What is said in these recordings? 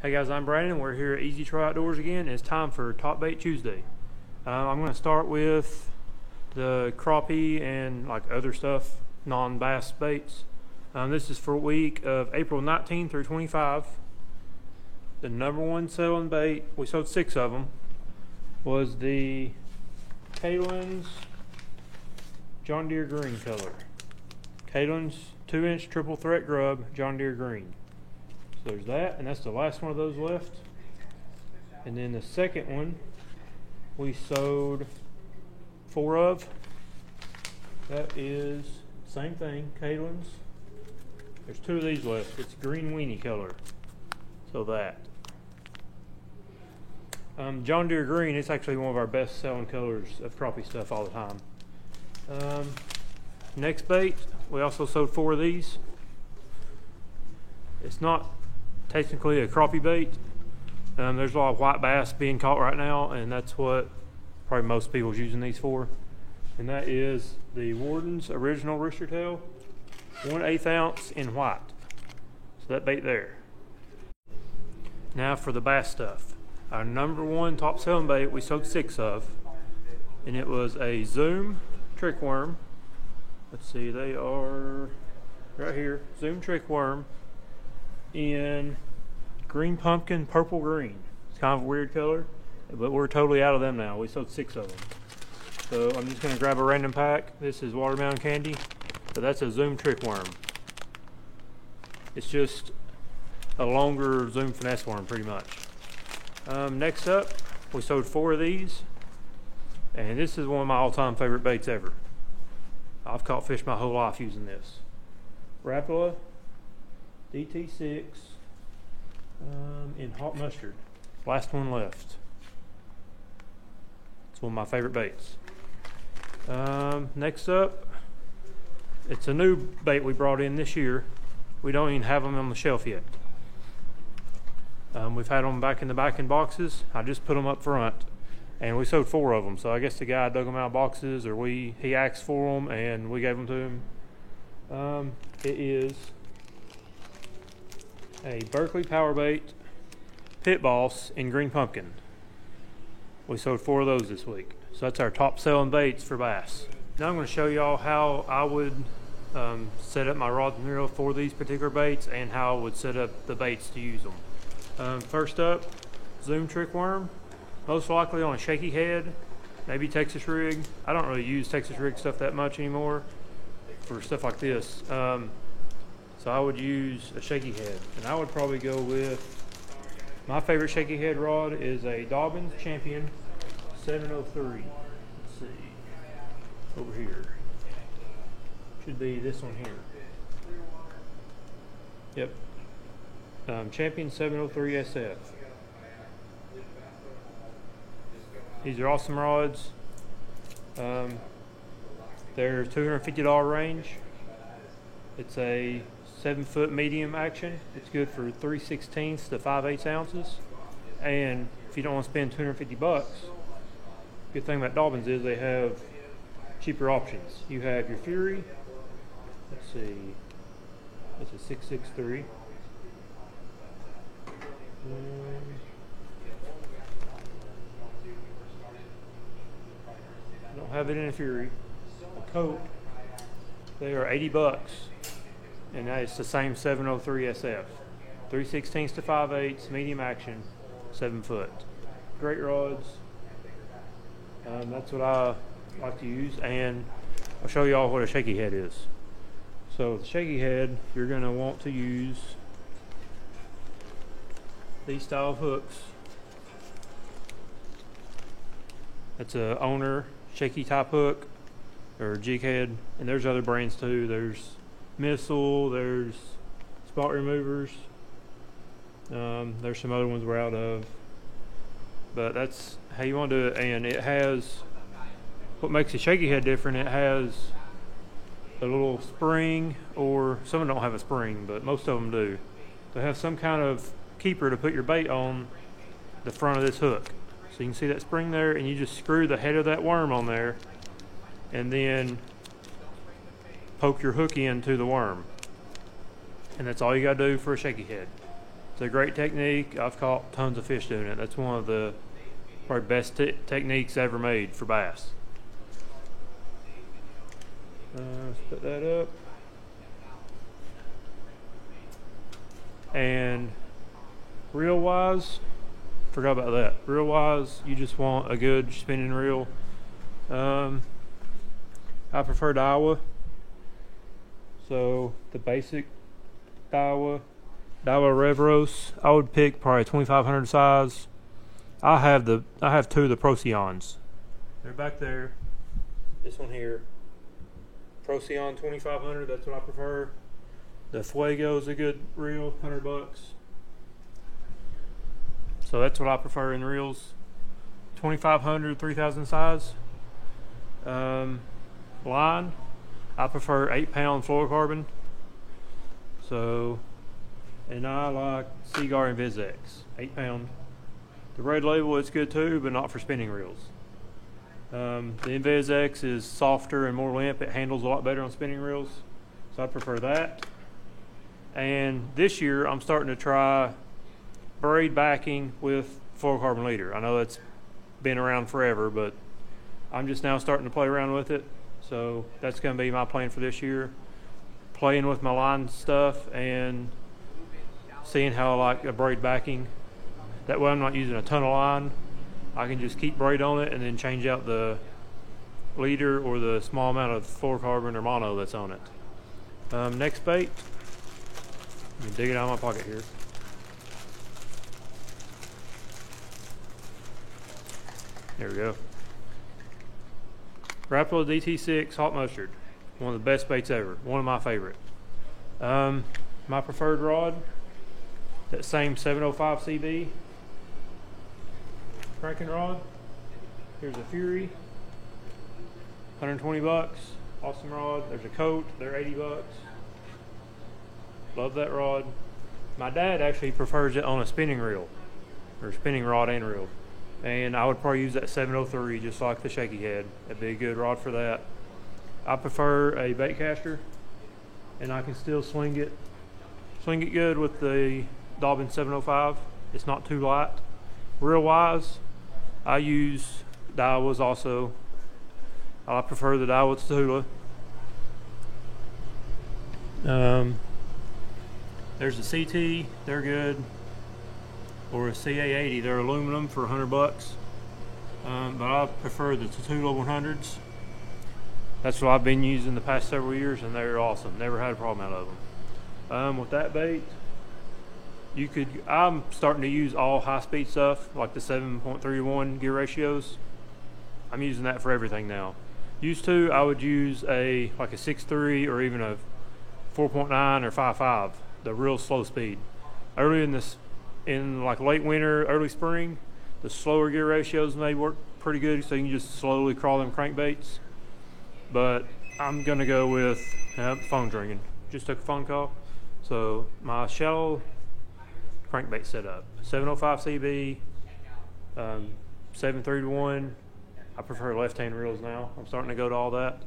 Hey guys, I'm Brandon. We're here at Easy Try Outdoors again. It's time for Top Bait Tuesday. I'm going to start with the crappie and like other stuff, non-bass baits. This is for week of April 19 through 25. The number one selling bait, we sold 6 of them, was the Kalin's John Deere Green color. Kalin's 2-inch triple threat grub John Deere Green. So there's that, and that's the last one of those left. And then the second one we sold 4 of. That is same thing, Kalin's. There's 2 of these left. It's green weenie color. So that. John Deere Green, it's actually one of our best selling colors of crappie stuff all the time. Next bait, we also sold 4 of these. It's not technically a crappie bait. There's a lot of white bass being caught right now, and that's what probably most people's using these for. And that is the Worden's Original Rooster Tail, 1/8 ounce in white. So that bait there. Now for the bass stuff. Our number one top selling bait we sold 6 of, and it was a Zoom trick worm. Let's see, they are right here. Zoom trick worm in green pumpkin, purple green. It's kind of a weird color, but we're totally out of them now. We sold 6 of them. So I'm just going to grab a random pack. This is watermelon candy, but that's a Zoom trick worm. It's just a longer Zoom finesse worm pretty much. Next up, we sold 4 of these, and this is one of my all-time favorite baits ever. I've caught fish my whole life using this. Rapala DT6 in hot mustard. Last one left. It's one of my favorite baits. Next up, it's a new bait we brought in this year. We don't even have them on the shelf yet. We've had them back in the back in boxes. I just put them up front, and we sold 4 of them. So I guess the guy dug them out of boxes, or he asked for them, and we gave them to him. It is a Berkley Power Bait Pit Boss in green pumpkin. We sold 4 of those this week. So that's our top selling baits for bass. Now I'm going to show y'all how I would set up my rod and reel for these particular baits, and how I would set up the baits to use them. First up, Zoom trick worm, most likely on a shaky head, maybe Texas rig. I don't really use Texas rig stuff that much anymore for stuff like this. So I would use a shaky head, and I would probably go with, my favorite shaky head rod is a Dobyns Champion 703. Let's see, over here. Should be this one here. Yep. Champion 703 SF. These are awesome rods. They're $250 range. It's a 7-foot medium action. It's good for 3/16 to 5/8 ounces. And if you don't want to spend $250, good thing about Dobyns is they have cheaper options. You have your Fury. Let's see. It's a 663. I don't have it in a Fury. A Coke, they are $80, and it's the same 703 SF. 3/16 to 5/8, medium action, 7 foot. Great rods. That's what I like to use, and I'll show y'all what a shaky head is. So the shaky head, you're going to want to use these style of hooks. That's a Owner shaky type hook, or jig head, and there's other brands too. There's Missile, there's Spot Removers, there's some other ones we're out of, but that's how you want to do it. And it has, what makes a shaky head different, it has a little spring, or some of them don't have a spring, but most of them do. They have some kind of keeper to put your bait on the front of this hook. So you can see that spring there, and you just screw the head of that worm on there, and then poke your hook into the worm. And that's all you gotta do for a shaky head. It's a great technique. I've caught tons of fish doing it. That's one of the probably best techniques ever made for bass. Let's put that up. And reel wise, forgot about that. Reel wise, you just want a good spinning reel. I prefer Daiwa. So the basic Daiwa Revros, I would pick probably a 2500 size. I have two of the Procyon. They're back there. This one here, Procyon 2500. That's what I prefer. The Fuego is a good reel, $100. So that's what I prefer in reels. 2500, 3000 size. Line, I prefer 8-pound fluorocarbon. So, and I like Seaguar InvizX, 8-pound. The Red Label is good too, but not for spinning reels. The InvizX is softer and more limp. It handles a lot better on spinning reels, so I prefer that. And this year, I'm starting to try braid backing with fluorocarbon leader. I know that's been around forever, but I'm just now starting to play around with it. So that's going to be my plan for this year. Playing with my line stuff and seeing how I like a braid backing. That way I'm not using a ton of line. I can just keep braid on it and then change out the leader or the small amount of fluorocarbon or mono that's on it. Next bait. Let me dig it out of my pocket here. There we go. Rapala DT6 Hot Mustard. One of the best baits ever. One of my favorite. My preferred rod, that same 705 CB cranking rod. Here's a Fury, 120 bucks. Awesome rod. There's a Coat, they're 80 bucks. Love that rod. My dad actually prefers it on a spinning reel, or spinning rod and reel. And I would probably use that 703 just like the Shaky Head. That'd be a good rod for that. I prefer a bait caster, and I can still swing it good with the Dobbin 705. It's not too light. Reel wise, I use Daiwas also. I prefer the Daiwa Tatula. There's a CT, they're good. Or a CA80, they're aluminum for 100 bucks. But I prefer the Tatula 100s. That's what I've been using the past several years, and they're awesome. Never had a problem out of them. With that bait, I'm starting to use all high-speed stuff, like the 7.31 gear ratios. I'm using that for everything now. Used to, I would use like a 6.3 or even a 4.9 or 5.5, the real slow speed. Early in like late winter, early spring, the slower gear ratios may work pretty good, so you can just slowly crawl them crankbaits. But I'm gonna go with phone's ringing. Just took a phone call. So my shallow crankbait setup: 705 CB, 7.3-1. I prefer left-hand reels now. I'm starting to go to all that.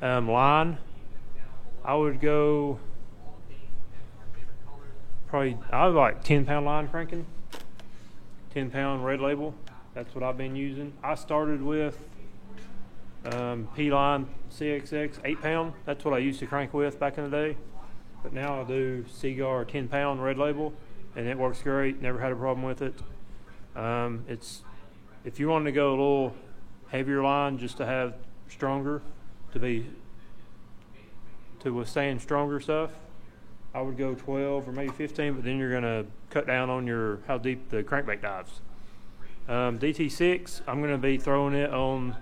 Line, I would go. I like 10-pound line cranking, 10-pound Red Label. That's what I've been using. I started with P-Line CXX 8-pound. That's what I used to crank with back in the day. But now I do Seaguar 10-pound Red Label, and it works great. Never had a problem with it. If you want to go a little heavier line just to have stronger, to withstand stronger stuff, I would go 12 or maybe 15, but then you're going to cut down on how deep the crankbait dives. DT6, I'm going to be throwing it on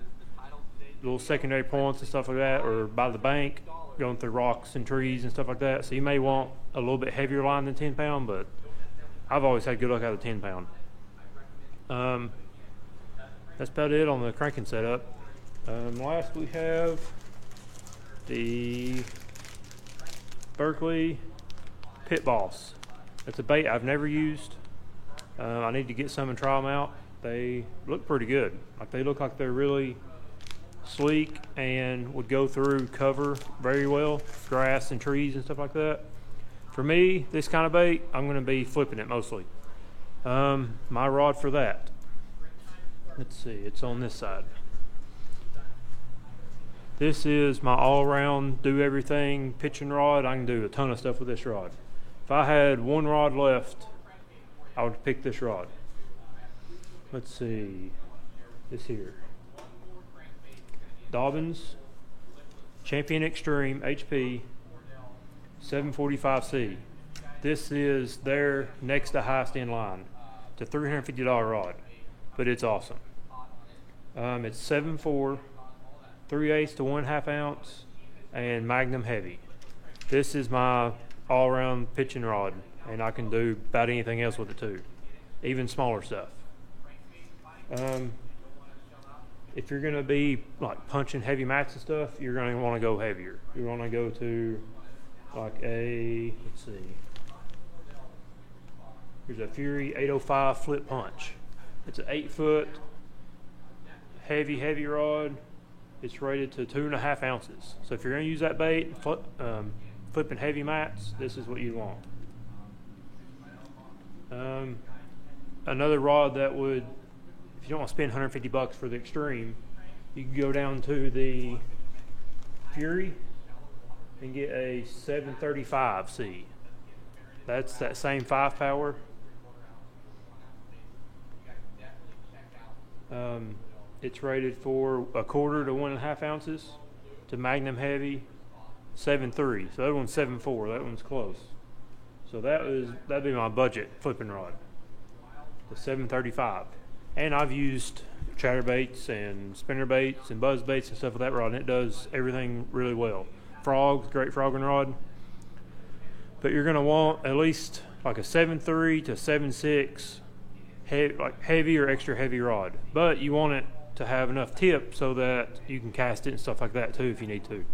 little secondary points and stuff like that, or by the bank, going through rocks and trees and stuff like that. So you may want a little bit heavier line than 10-pound, but I've always had good luck out of 10-pound. That's about it on the cranking setup. Last we have the Berkley Pit Boss. It's a bait I've never used. I need to get some and try them out. They look pretty good. They look like they're really sleek and would go through cover very well, grass and trees and stuff like that. For me, this kind of bait, I'm going to be flipping it mostly. My rod for that, let's see, it's on this side. This is my all-around, do everything pitching rod. I can do a ton of stuff with this rod. If I had one rod left, I would pick this rod. Let's see, this here. Dobyns Champion Extreme HP 745C. This is their next to highest in line. It's a $350 rod, but it's awesome. It's 7.4, 3/8 to 1/2 ounce, and Magnum heavy. This is my all-around pitching rod, and I can do about anything else with it too, even smaller stuff. If you're gonna be like punching heavy mats and stuff, you're gonna want to go heavier. You're gonna go to like a, let's see, here's a Fury 805 flip punch. It's an 8-foot heavy rod. It's rated to 2.5 ounces. So if you're going to use that bait, flipping heavy mats, this is what you want. Another rod that would, if you don't want to spend $150 for the Extreme, you can go down to the Fury and get a 735C. That's that same 5 power. It's rated for 1/4 to 1.5 ounces to Magnum heavy 7.3. So that one's 7.4. That one's close. So that'd be my budget flipping rod, the 735. And I've used chatterbaits and spinner baits and buzz baits and stuff with that rod, and it does everything really well. Frogs, great frogging rod. But you're gonna want at least like a 7.3 to 7.6 like heavy or extra heavy rod. But you want it to have enough tip so that you can cast it and stuff like that too if you need to.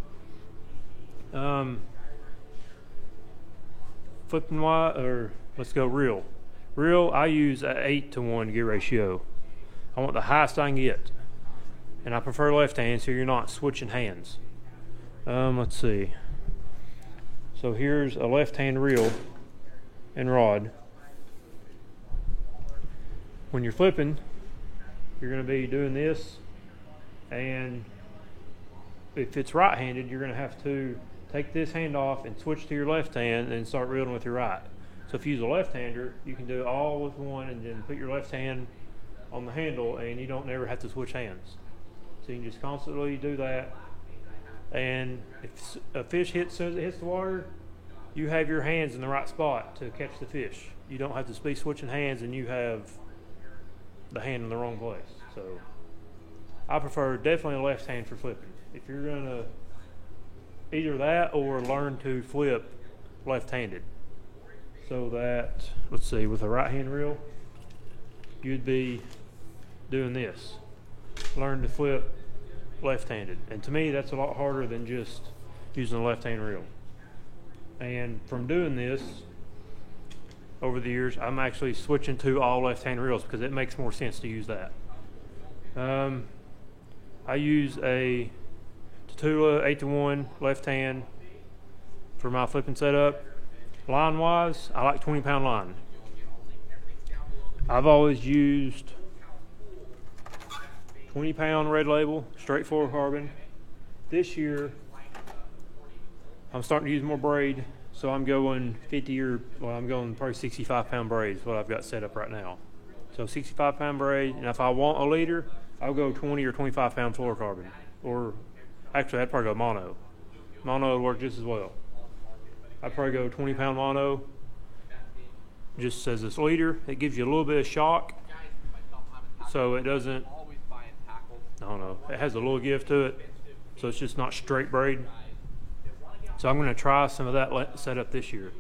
Flipping wide, or let's go reel. Reel, I use an 8-to-1 gear ratio. I want the highest I can get, and I prefer left hand so you're not switching hands. Let's see. So here's a left hand reel and rod. When you're flipping, you're going to be doing this, and if it's right-handed, you're going to have to take this hand off and switch to your left hand and start reeling with your right. So if you use a left-hander, you can do it all with one and then put your left hand on the handle, and you don't never have to switch hands. So you can just constantly do that. And if a fish hits, as soon as it hits the water, you have your hands in the right spot to catch the fish. You don't have to be switching hands and you have the hand in the wrong place. So I prefer definitely a left hand for flipping. If you're gonna either that or learn to flip left-handed, so that, let's see, with a right hand reel, you'd be doing this. Learn to flip left-handed. And to me, that's a lot harder than just using a left-hand reel. And from doing this over the years, I'm actually switching to all left-hand reels because it makes more sense to use that. I use a Tatula 8-to-1 left hand for my flipping setup. Line-wise, I like 20-pound line. I've always used 20-pound Red Label, straight fluorocarbon. This year, I'm starting to use more braid, so I'm going 50 or, well, I'm going probably 65-pound braids, what I've got set up right now. So 65-pound braid, and if I want a leader, I'll go 20 or 25-pound fluorocarbon. Or actually, I'd probably go mono. Mono would work just as well. I'd probably go 20-pound mono, just as this leader. It gives you a little bit of shock, so it doesn't, I don't know, it has a little give to it, so it's just not straight braid. So I'm going to try some of that setup this year.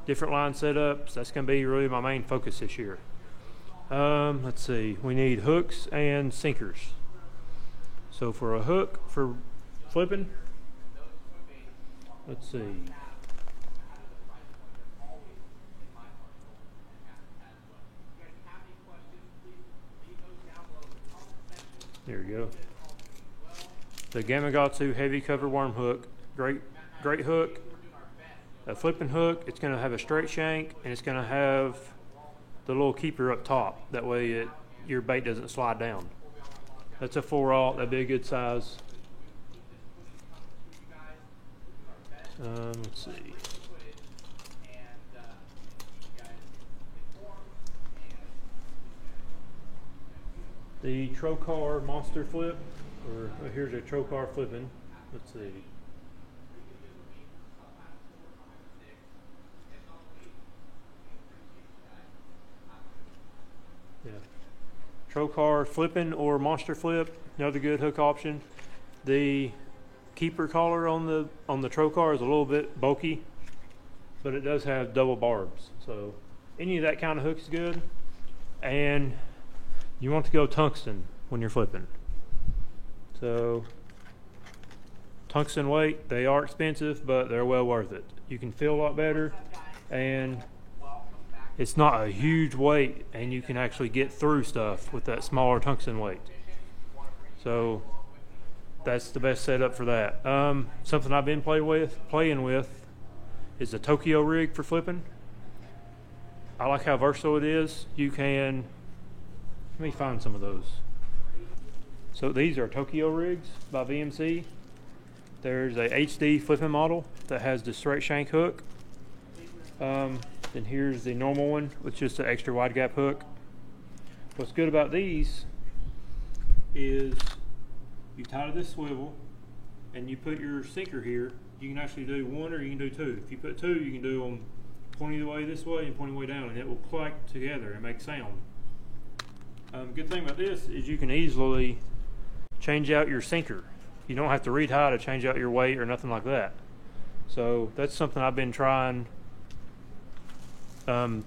Different line setups, that's going to be really my main focus this year. Let's see, we need hooks and sinkers. So for a hook for flipping, let's see. There we go. The Gamakatsu heavy cover worm hook, great hook. a flipping hook, it's going to have a straight shank, and it's going to have the little keeper up top. That way your bait doesn't slide down. That's a 4/0. That'd be a good size. Let's see. The Trocar Monster Flip, or here's a Trocar flipping. Let's see. Yeah. Trocar flipping or Monster Flip, another good hook option. The keeper collar on the Trocar is a little bit bulky, but it does have double barbs. So any of that kind of hook is good. And you want to go tungsten when you're flipping. So tungsten weight, they are expensive, but they're well worth it. You can feel a lot better, and it's not a huge weight, and you can actually get through stuff with that smaller tungsten weight. So that's the best setup for that. Something I've been playing with is the Tokyo rig for flipping. I like how versatile it is. You can, let me find some of those. So these are Tokyo rigs by VMC. There's a HD flipping model that has the straight shank hook. Then here's the normal one with just an extra wide gap hook. What's good about these is you tie to this swivel and you put your sinker here. You can actually do one or you can do two. If you put two, you can do them pointing the way this way and pointing the way down, and it will click together and make sound. Good thing about this is you can easily change out your sinker. You don't have to retie to change out your weight or nothing like that. So that's something I've been trying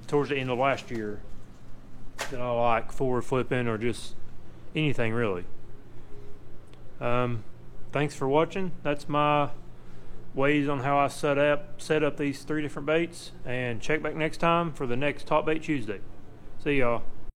towards the end of last year that I like for flipping or just anything really. Thanks for watching. That's my ways on how I set up these 3 different baits, and check back next time for the next Top Bait Tuesday. See y'all.